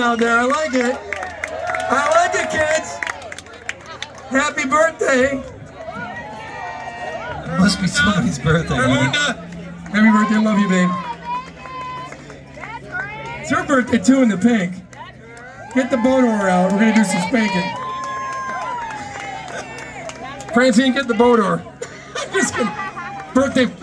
out there. I like it. I like it, kids. Happy birthday. Must be somebody's birthday. Happy birthday. Love you, babe. It's her birthday, too, in the pink. Get the boat oar out. We're going to do some spanking. Francine, get the boat oar. Just kidding. Birthday.